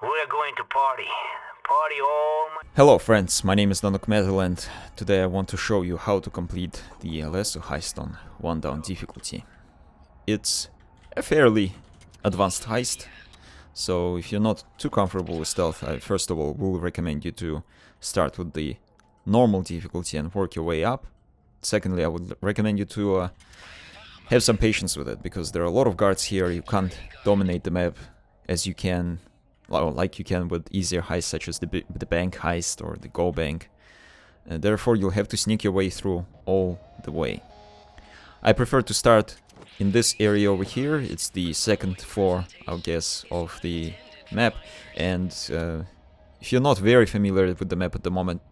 We're going to party. Party all my... Hello friends, my name is Metal, and today I want to show you how to complete the Alesso Heist on 1 down difficulty. It's a fairly advanced heist, so if you're not too comfortable with stealth, I first of all will recommend you to start with the normal difficulty and work your way up. Secondly, I would recommend you to have some patience with it, because there are a lot of guards here. You can't dominate the map as you can, like you can with easier heists such as the bank heist or the go bank. And therefore you'll have to sneak your way through all the way. I prefer to start in this area over here. It's the second floor, I guess, of the map. And if you're not very familiar with the map at the moment,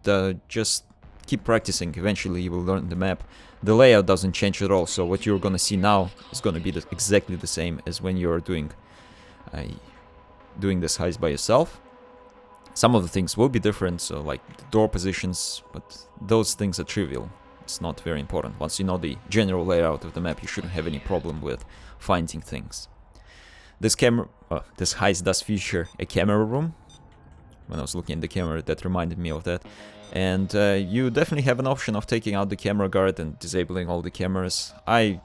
just keep practicing. Eventually you will learn the map. The layout doesn't change at all, so what you're gonna see now is gonna be exactly the same as when you're doing this heist by yourself. Some of the things will be different, so like the door positions, but those things are trivial. It's not very important. Once you know the general layout of the map, you shouldn't have any problem with finding things. This heist does feature a camera room. When I was looking at the camera, that reminded me of that. And you definitely have an option of taking out the camera guard and disabling all the cameras. I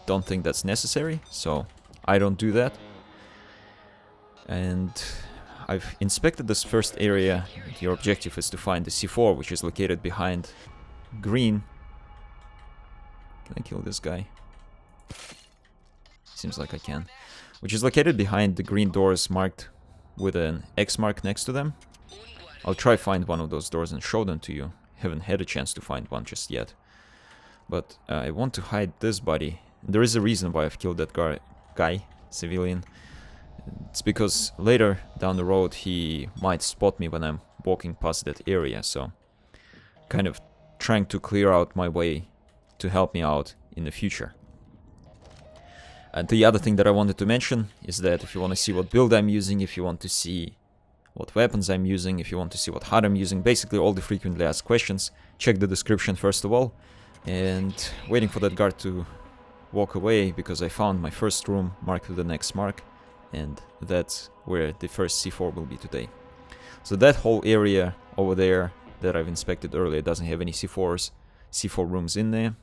don't think that's necessary, so I don't do that. And I've inspected this first area. Your objective is to find the C4, which is located behind green. Can I kill this guy? Seems like I can. Which is located behind the green doors marked with an X mark next to them. I'll try find one of those doors and show them to you. Haven't had a chance to find one just yet. But I want to hide this body. There is a reason why I've killed that guy, civilian. It's because later down the road he might spot me when I'm walking past that area, so kind of trying to clear out my way to help me out in the future. And the other thing that I wanted to mention is that if you want to see what build I'm using, if you want to see what weapons I'm using, if you want to see what HUD I'm using, basically all the frequently asked questions, check the description first of all. And waiting for that guard to walk away, because I found my first room marked with an X mark, and that's where the first C4 will be today. So that whole area over there that I've inspected earlier doesn't have any C4 rooms in there.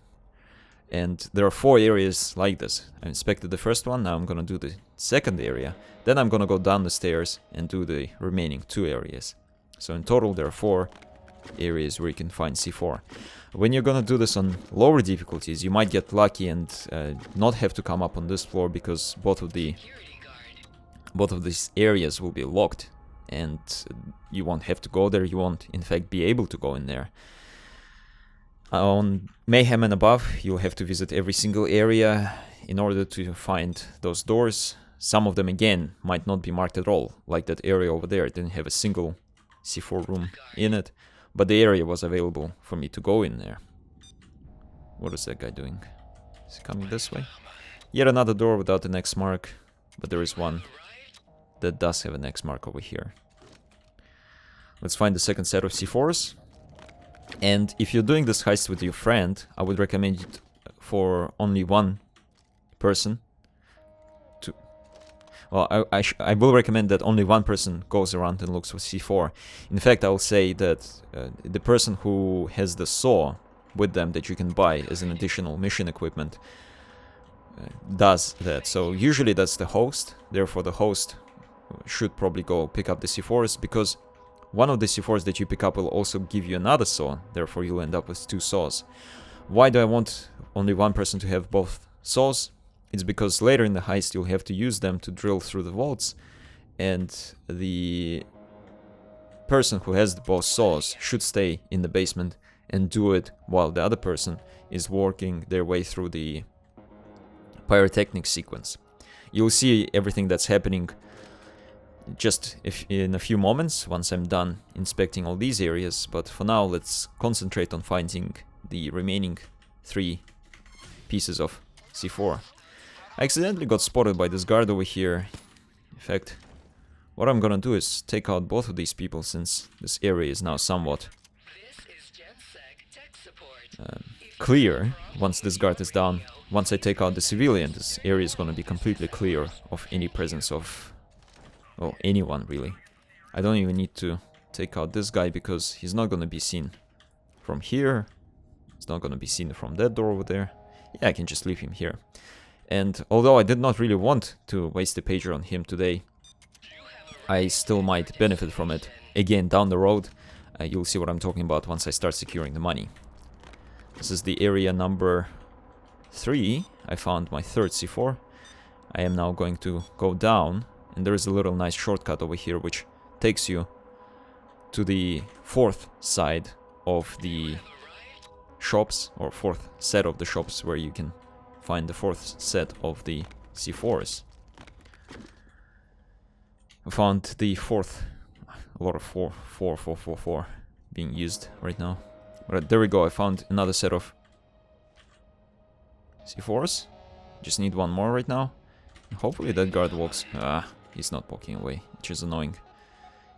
And there are 4 areas like this. I inspected the first one, now I'm gonna do the second area. Then I'm gonna go down the stairs and do the remaining 2 areas. So in total there are 4 areas where you can find C4. When you're gonna do this on lower difficulties, you might get lucky and not have to come up on this floor, because both of these areas will be locked and you won't have to go there. You won't in fact be able to go in there. On Mayhem and above, you'll have to visit every single area in order to find those doors. Some of them again might not be marked at all, like that area over there. It didn't have a single C4 room in it, but the area was available for me to go in there. What is that guy doing? Is he coming this way? Yet another door without an X mark, but there is one that does have an X mark over here. Let's find the second set of C4s. And if you're doing this heist with your friend, I would recommend it for only one person to... Well, I will recommend that only one person goes around and looks for C4. In fact, I will say that the person who has the saw with them that you can buy as an additional mission equipment does that. So usually that's the host. Therefore, the host should probably go pick up the C4s, because one of the C4s that you pick up will also give you another saw. Therefore, you'll end up with 2 saws. Why do I want only one person to have both saws? It's because later in the heist you'll have to use them to drill through the vaults, and the person who has both saws should stay in the basement and do it while the other person is working their way through the pyrotechnic sequence. You'll see everything that's happening just in a few moments once I'm done inspecting all these areas, but for now let's concentrate on finding the remaining 3 pieces of C4. I accidentally got spotted by this guard over here. In fact, what I'm gonna do is take out both of these people, since this area is now somewhat clear. Once this guard is down, once I take out the civilian, this area is gonna be completely clear of any presence of, well, anyone really. I don't even need to take out this guy because he's not gonna be seen from here. He's not gonna be seen from that door over there. Yeah, I can just leave him here. And although I did not really want to waste a pager on him today, I still might benefit from it again down the road. You'll see what I'm talking about once I start securing the money. This is the area number 3. I found my third C4. I am now going to go down, and there is a little nice shortcut over here which takes you to the 4th side of the shops, or 4th set of the shops, where you can find the 4th set of the C4s. I found the 4th, a lot of 4 being used right now. But there we go, I found another set of C4s. Just need one more right now. Hopefully that guard walks. Ah, he's not walking away, which is annoying.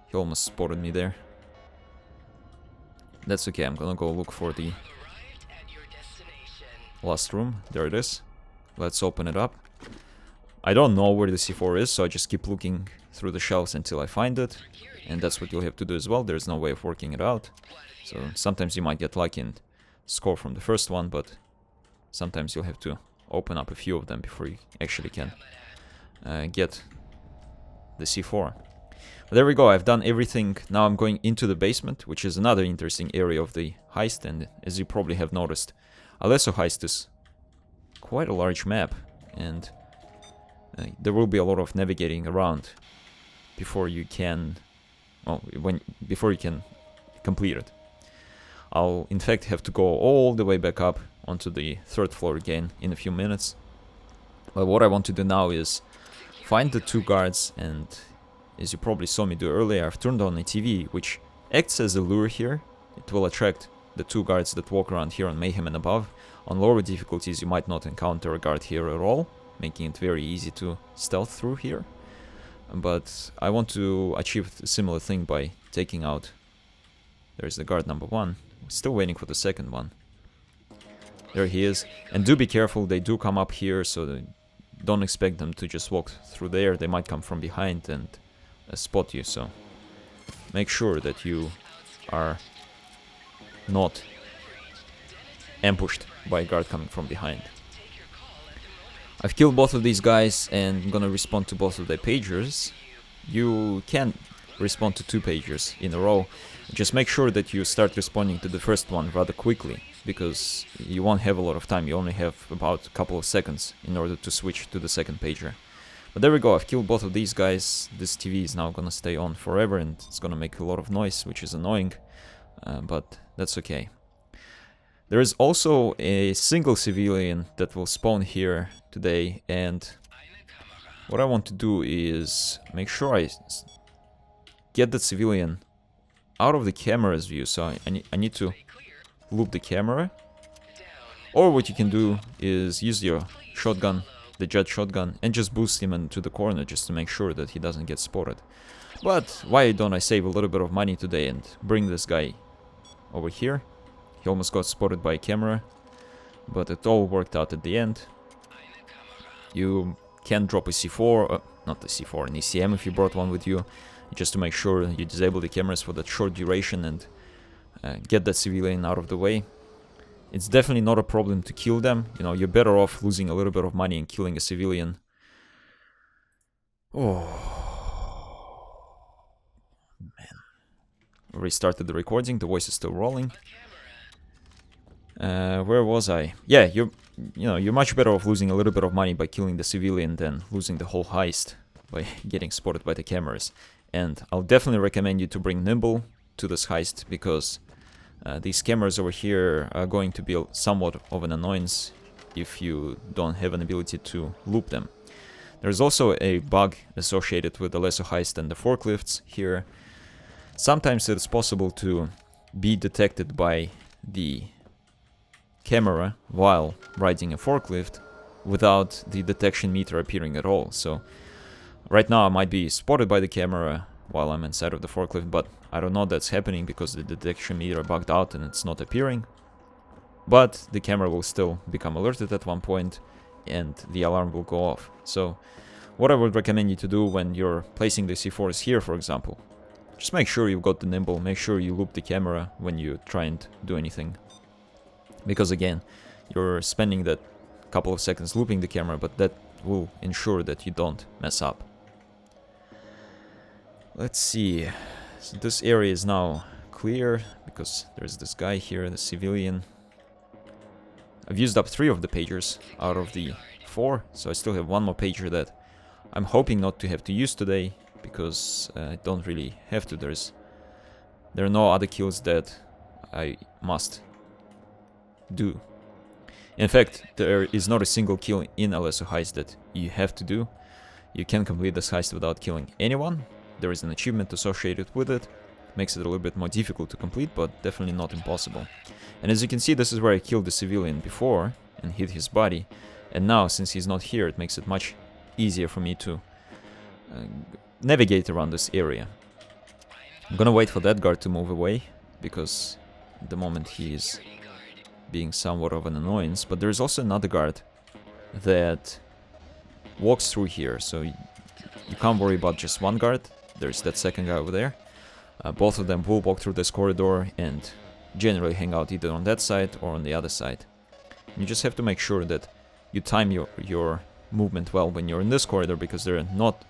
He almost spotted me there. That's okay, I'm gonna go look for the last room. There it is. Let's open it up. I don't know where the C4 is, so I just keep looking through the shelves until I find it. And that's what you'll have to do as well. There's no way of working it out. So sometimes you might get lucky and score from the first one, but sometimes you'll have to open up a few of them before you actually can get the C4. But there we go, I've done everything. Now I'm going into the basement, which is another interesting area of the heist. And as you probably have noticed, Alesso Heist is quite a large map, and there will be a lot of navigating around before you can, well, before you can complete it. I'll in fact have to go all the way back up onto the 3rd floor again in a few minutes. But what I want to do now is find the 2 guards, and as you probably saw me do earlier, I've turned on a TV which acts as a lure here. It will attract the 2 guards that walk around here on Mayhem and above. On lower difficulties you might not encounter a guard here at all, making it very easy to stealth through here. But I want to achieve a similar thing by taking out... There's the guard number 1. Still waiting for the second one. There he is. And do be careful, they do come up here, so don't expect them to just walk through there. They might come from behind and spot you, so make sure that you are not ambushed by a guard coming from behind. I've killed both of these guys and I'm gonna respond to both of their pagers. You can respond to 2 pagers in a row. Just make sure that you start responding to the first one rather quickly, because you won't have a lot of time. You only have about a couple of seconds in order to switch to the second pager. But there we go, I've killed both of these guys. This TV is now gonna stay on forever and it's gonna make a lot of noise, which is annoying, but that's okay. There is also a single civilian that will spawn here today, and what I want to do is make sure I get the civilian out of the camera's view. So I need to loop the camera. Or what you can do is use your shotgun, the jet shotgun, and just boost him into the corner just to make sure that he doesn't get spotted. But why don't I save a little bit of money today and bring this guy over here? He almost got spotted by a camera, but it all worked out at the end. You can drop a C4, not the C4, an ECM if you brought one with you, just to make sure you disable the cameras for that short duration and get that civilian out of the way. It's definitely not a problem to kill them. You know, you're better off losing a little bit of money and killing a civilian. Oh, man. Restarted the recording, the voice is still rolling. Where was I? Yeah, you're much better off losing a little bit of money by killing the civilian than losing the whole heist by getting spotted by the cameras. And I'll definitely recommend you to bring Nimble to this heist, because these cameras over here are going to be somewhat of an annoyance if you don't have an ability to loop them. There's also a bug associated with the Alesso Heist and the forklifts here. Sometimes it's possible to be detected by the camera while riding a forklift without the detection meter appearing at all. So right now I might be spotted by the camera while I'm inside of the forklift, but I don't know that's happening because the detection meter bugged out and it's not appearing. But the camera will still become alerted at one point and the alarm will go off. So what I would recommend you to do when you're placing the C4s here, for example, Just make sure you've got the nimble, make sure you loop the camera when you try and do anything. Because again, you're spending that couple of seconds looping the camera, but that will ensure that you don't mess up. Let's see. So this area is now clear because there's this guy here, the civilian. I've used up 3 of the pagers out of the 4, so I still have 1 more pager that I'm hoping not to have to use today, because I don't really have to. There are no other kills that I must do. In fact, there is not a single kill in Alesso Heist that you have to do. You can complete this heist without killing anyone. There is an achievement associated with it. Makes it a little bit more difficult to complete, but definitely not impossible. And as you can see, this is where I killed the civilian before and hit his body. And now, since he's not here, it makes it much easier for me to navigate around this area. I'm gonna wait for that guard to move away, because at the moment he is being somewhat of an annoyance. But there's also another guard that walks through here, so you can't worry about just one guard. There's that second guy over there. Both of them will walk through this corridor and generally hang out either on that side or on the other side. You just have to make sure that you time your movement well when you're in this corridor, because there are not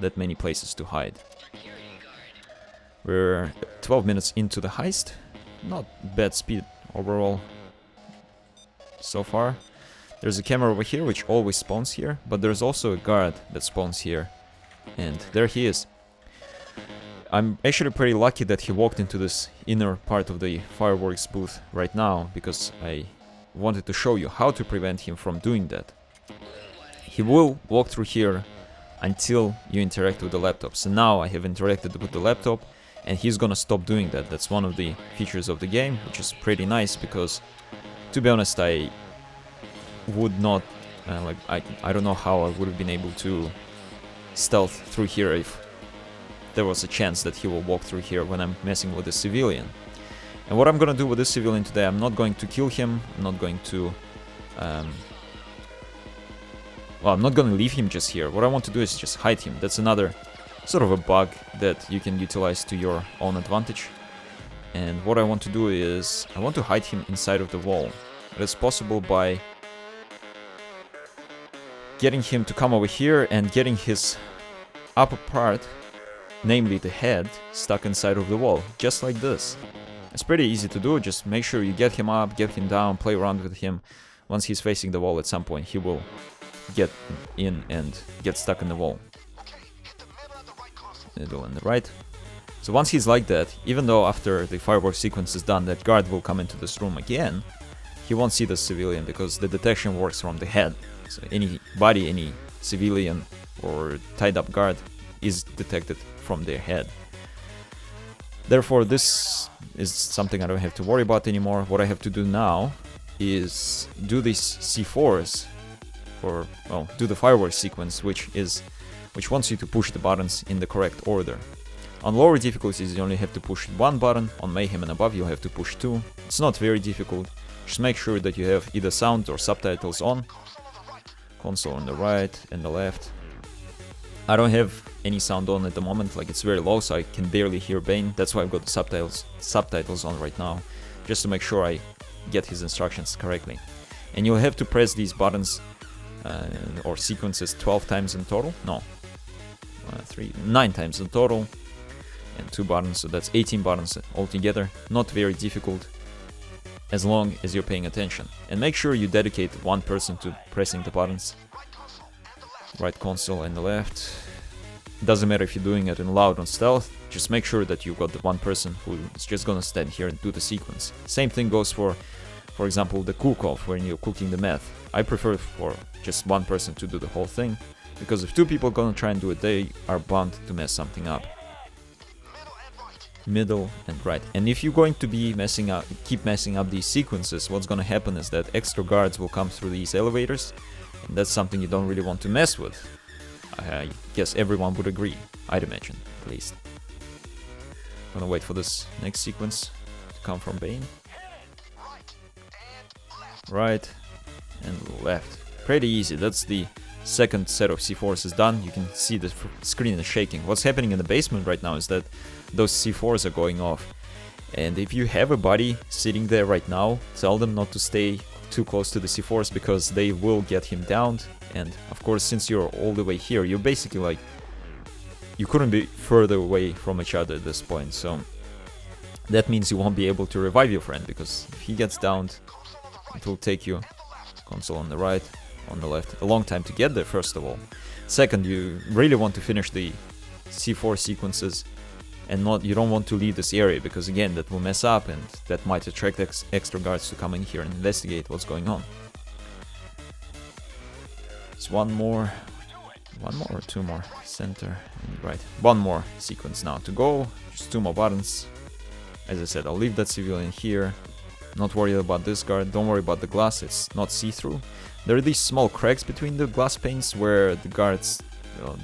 that many places to hide. We're 12 minutes into the heist. Not bad speed overall so far. There's a camera over here which always spawns here, but there's also a guard that spawns here. And there he is. I'm actually pretty lucky that he walked into this inner part of the fireworks booth right now, because I wanted to show you how to prevent him from doing that. He will walk through here until you interact with the laptop. So now I have interacted with the laptop, and he's gonna stop doing that. That's one of the features of the game, which is pretty nice, because to be honest, I would not I don't know how I would have been able to stealth through here if there was a chance that he will walk through here when I'm messing with the civilian. And what I'm gonna do with this civilian today, I'm not going to kill him, I'm not going to well, I'm not gonna leave him just here. What I want to do is just hide him. That's another sort of a bug that you can utilize to your own advantage. And what I want to do is, I want to hide him inside of the wall. That's possible by getting him to come over here and getting his upper part, namely the head, stuck inside of the wall, just like this. It's pretty easy to do, just make sure you get him up, get him down, play around with him. Once he's facing the wall at some point, he will get in and get stuck in the wall. Middle and the right. So once he's like that, even though after the fireworks sequence is done, that guard will come into this room again, he won't see the civilian, because the detection works from the head. So any body, any civilian or tied up guard is detected from their head. Therefore, this is something I don't have to worry about anymore. What I have to do now is do these C4s, or well, do the fireworks sequence, which wants you to push the buttons in the correct order. On lower difficulties, you only have to push 1 button. On Mayhem and above, you'll have to push 2. It's not very difficult. Just make sure that you have either sound or subtitles on. Console on the right and the left. I don't have any sound on at the moment, like it's very low, so I can barely hear Bane. That's why I've got the subtitles on right now, just to make sure I get his instructions correctly. And you'll have to press these buttons or sequences 12 times in total. No, 9 times in total, and 2 buttons, so that's 18 buttons altogether. Not very difficult, as long as you're paying attention. And make sure you dedicate 1 person to pressing the buttons. Right console and the left. Doesn't matter if you're doing it in loud or stealth, just make sure that you've got the 1 person who is just gonna stand here and do the sequence. Same thing goes for example, the cook-off when you're cooking the meth. I prefer for just 1 person to do the whole thing, because if 2 people are gonna try and do it, they are bound to mess something up. Middle and right. And if you're going to be keep messing up these sequences, what's gonna happen is that extra guards will come through these elevators, and that's something you don't really want to mess with. I guess everyone would agree, I'd imagine, at least. I'm gonna wait for this next sequence to come from Bane. Right and left. Pretty easy. That's the second set of C4s is done, you can see the screen is shaking. What's happening in the basement right now is that those C4s are going off. And if you have a buddy sitting there right now, tell them not to stay too close to the C4s because they will get him downed. And of course, since you're all the way here, you're basically like, you couldn't be further away from each other at this point. So that means you won't be able to revive your friend, because if he gets downed, it will take you, console on the right, on the left, a long time to get there, first of all. Second, you really want to finish the C4 sequences, and you don't want to leave this area, because again, that will mess up and that might attract extra guards to come in here and investigate what's going on. It's one more or two more, center and right. One more sequence now to go, just 2 more buttons. As I said, I'll leave that civilian here. Not worried about this guard, don't worry about the glass, it's not see-through. There are these small cracks between the glass panes where the guards,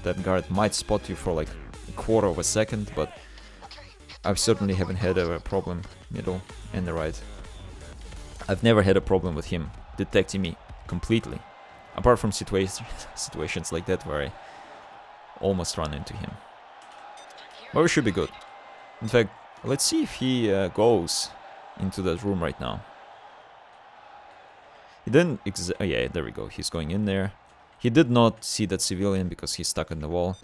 that guard might spot you for like a quarter of a second, but I certainly haven't had a problem, middle and the right. I've never had a problem with him detecting me completely, apart from situations like that where I almost run into him. But we should be good. In fact, let's see if he goes into that room right now. He didn't oh yeah, there we go, he's going in there. He did not see that civilian because he's stuck in the wall.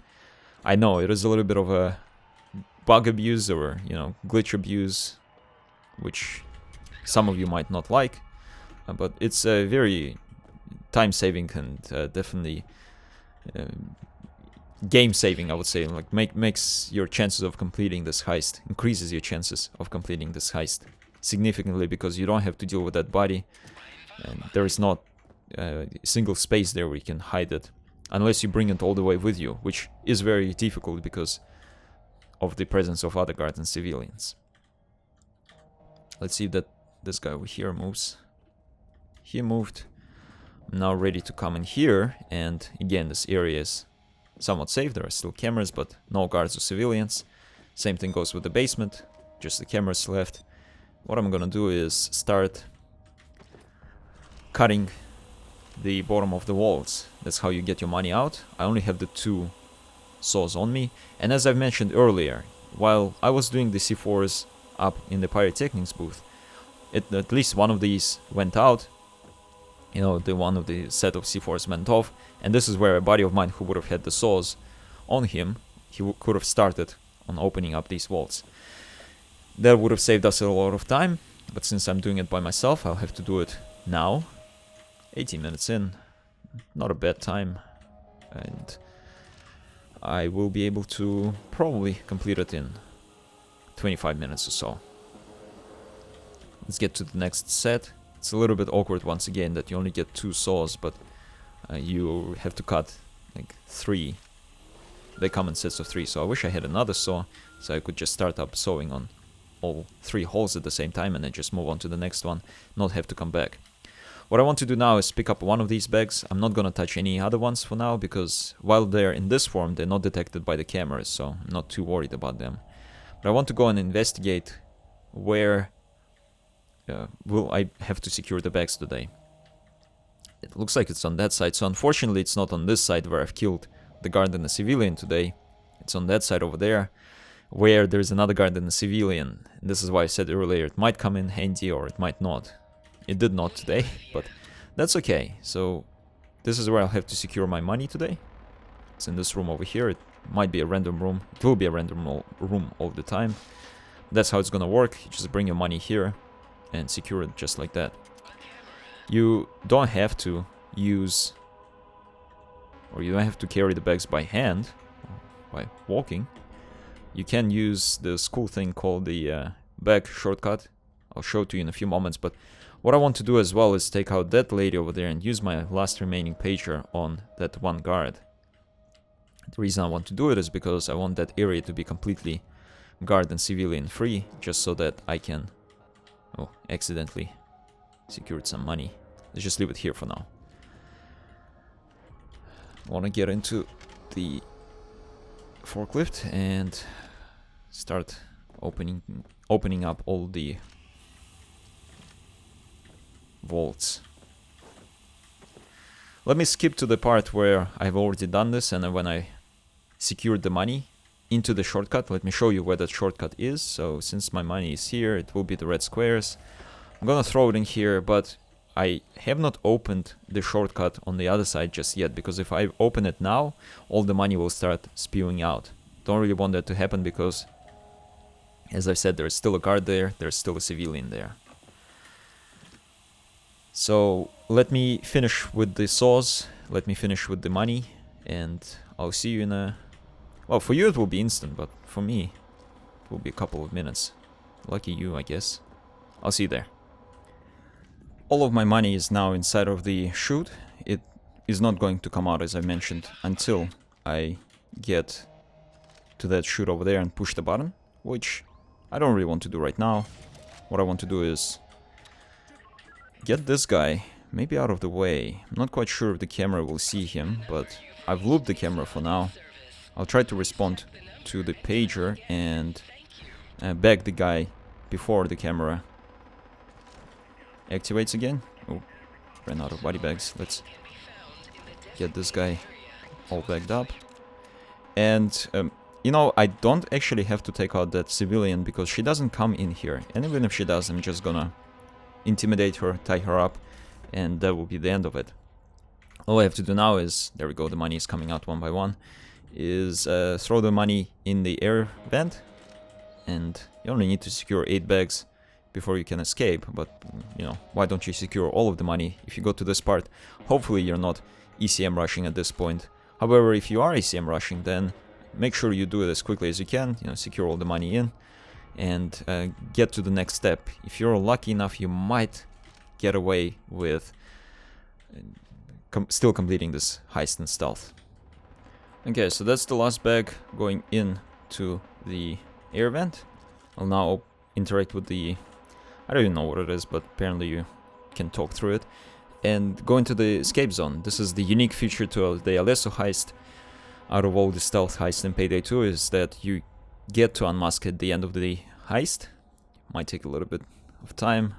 I know, it is a little bit of a bug abuse or, you know, glitch abuse, which some of you might not like, but it's a very time-saving and definitely game-saving, I would say. Like, makes your chances of completing this heist, increases your chances of completing this heist significantly, because you don't have to deal with that body, and there is not a single space there where you can hide it, unless you bring it all the way with you, which is very difficult because of the presence of other guards and civilians. Let's see if this guy over here moves. He moved. I'm now ready to come in here, and again, this area is somewhat safe. There are still cameras, but no guards or civilians. Same thing goes with the basement, just the cameras left. What I'm gonna do is start cutting the bottom of the walls. That's how you get your money out. I only have the 2 saws on me, and as I've mentioned earlier, while I was doing the C4s up in the pyrotechnics booth, at least one of these went out. You know, the one of the set of C4s went off, and this is where a buddy of mine who would have had the saws on him, he could have started on opening up these walls. That would have saved us a lot of time, but since I'm doing it by myself, I'll have to do it now. 18 minutes in, not a bad time, and I will be able to probably complete it in 25 minutes or so. Let's get to the next set. It's a little bit awkward once again that you only get 2 saws, but you have to cut like 3. They come in sets of 3, so I wish I had another saw, so I could just start up sawing on all 3 holes at the same time and then just move on to the next one, not have to come back. What I want to do now is pick up one of these bags. I'm not gonna touch any other ones for now, because while they're in this form, they're not detected by the cameras, so I'm not too worried about them. But I want to go and investigate where will I have to secure the bags today. It looks like it's on that side, so unfortunately it's not on this side where I've killed the guard and the civilian today. It's on that side over there, where there's another guard and a civilian. And this is why I said earlier, it might come in handy or it might not. It did not today, but that's okay. So this is where I'll have to secure my money today. It's in this room over here. It might be a random room. It will be a random room all the time. That's how it's gonna work. You just bring your money here and secure it just like that. You don't have to use, or you don't have to carry the bags by hand, by walking. You can use this cool thing called the bag shortcut. I'll show it to you in a few moments, but what I want to do as well is take out that lady over there and use my last remaining pager on that one guard. The reason I want to do it is because I want that area to be completely guard and civilian free, just so that I can, oh, accidentally secured some money. Let's just leave it here for now. I want to get into the forklift and start opening up all the vaults. Let me skip to the part where I've already done this, and then when I secured the money into the shortcut, let me show you where that shortcut is. So since my money is here, it will be the red squares. I'm gonna throw it in here, but I have not opened the shortcut on the other side just yet, because if I open it now, all the money will start spewing out. Don't really want that to happen because, as I said, there's still a guard there, there's still a civilian there. So let me finish with the saws, let me finish with the money, and I'll see you in a... Well, for you it will be instant, but for me it will be a couple of minutes. Lucky you, I guess. I'll see you there. All of my money is now inside of the chute. It is not going to come out, as I mentioned, until I get to that chute over there and push the button, which I don't really want to do right now. What I want to do is get this guy maybe out of the way. I'm not quite sure if the camera will see him, but I've looped the camera for now. I'll try to respond to the pager and bag the guy before the camera activates again. Oh, ran out of body bags. Let's get this guy all bagged up. And, you know, I don't actually have to take out that civilian because she doesn't come in here. And even if she does, I'm just gonna intimidate her, tie her up, and that will be the end of it. All I have to do now is, there we go, the money is coming out one by one, is throw the money in the air vent. And you only need to secure 8 bags before you can escape, but, you know, why don't you secure all of the money if you go to this part? Hopefully you're not ECM rushing at this point. However, if you are ECM rushing, then make sure you do it as quickly as you can, you know, secure all the money in, and get to the next step. If you're lucky enough, you might get away with still completing this heist and stealth. Okay, so that's the last bag going into the air vent. I'll now interact with the... I don't even know what it is, but apparently you can talk through it. And go into the escape zone. This is the unique feature to the Alesso Heist. Out of all the stealth heists in Payday 2 is that you get to unmask at the end of the heist. Might take a little bit of time.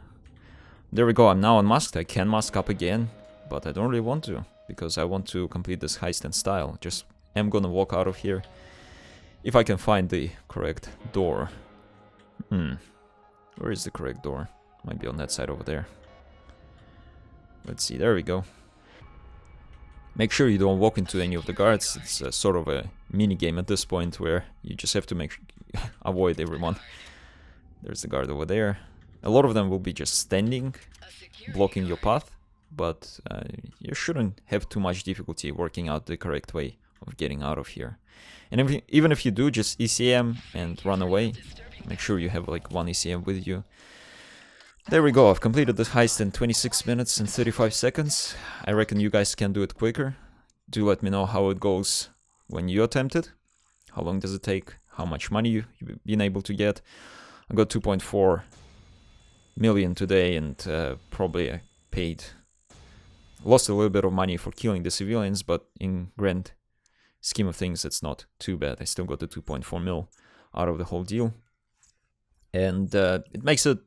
There we go, I'm now unmasked. I can mask up again, but I don't really want to, because I want to complete this heist in style. Just am gonna walk out of here if I can find the correct door. Where is the correct door? Might be on that side over there. Let's see, there we go. Make sure you don't walk into any of the guards. It's sort of a mini game at this point where you just have to avoid everyone. There's the guard over there. A lot of them will be just standing, blocking your path, but you shouldn't have too much difficulty working out the correct way of getting out of here. And even if you do, just ECM and run away. Make sure you have like 1 ECM with you. There we go, I've completed this heist in 26 minutes and 35 seconds. I reckon you guys can do it quicker. Do let me know how it goes when you attempt it. How long does it take? How much money you've been able to get? I got 2.4 million today, and probably I lost a little bit of money for killing the civilians, but in grand scheme of things it's not too bad. I still got the 2.4 mil out of the whole deal. And it makes it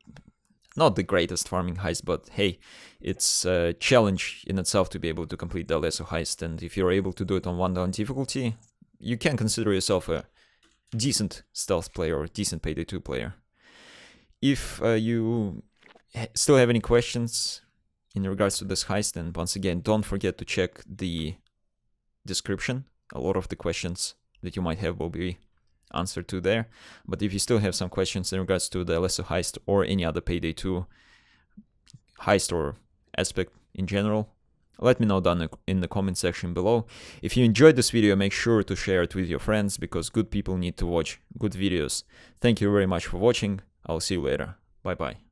not the greatest farming heist, but hey, it's a challenge in itself to be able to complete the Alesso heist, and if you're able to do it on 1 down difficulty, you can consider yourself a decent stealth player or a decent Payday 2 player. If you still have any questions in regards to this heist, then once again, don't forget to check the description. A lot of the questions that you might have will be answer to there. But if you still have some questions in regards to the Alesso heist or any other Payday 2 heist or aspect in general, let me know down in the comment section below. If you enjoyed this video, make sure to share it with your friends, because good people need to watch good videos. Thank you very much for watching. I'll see you later. Bye bye.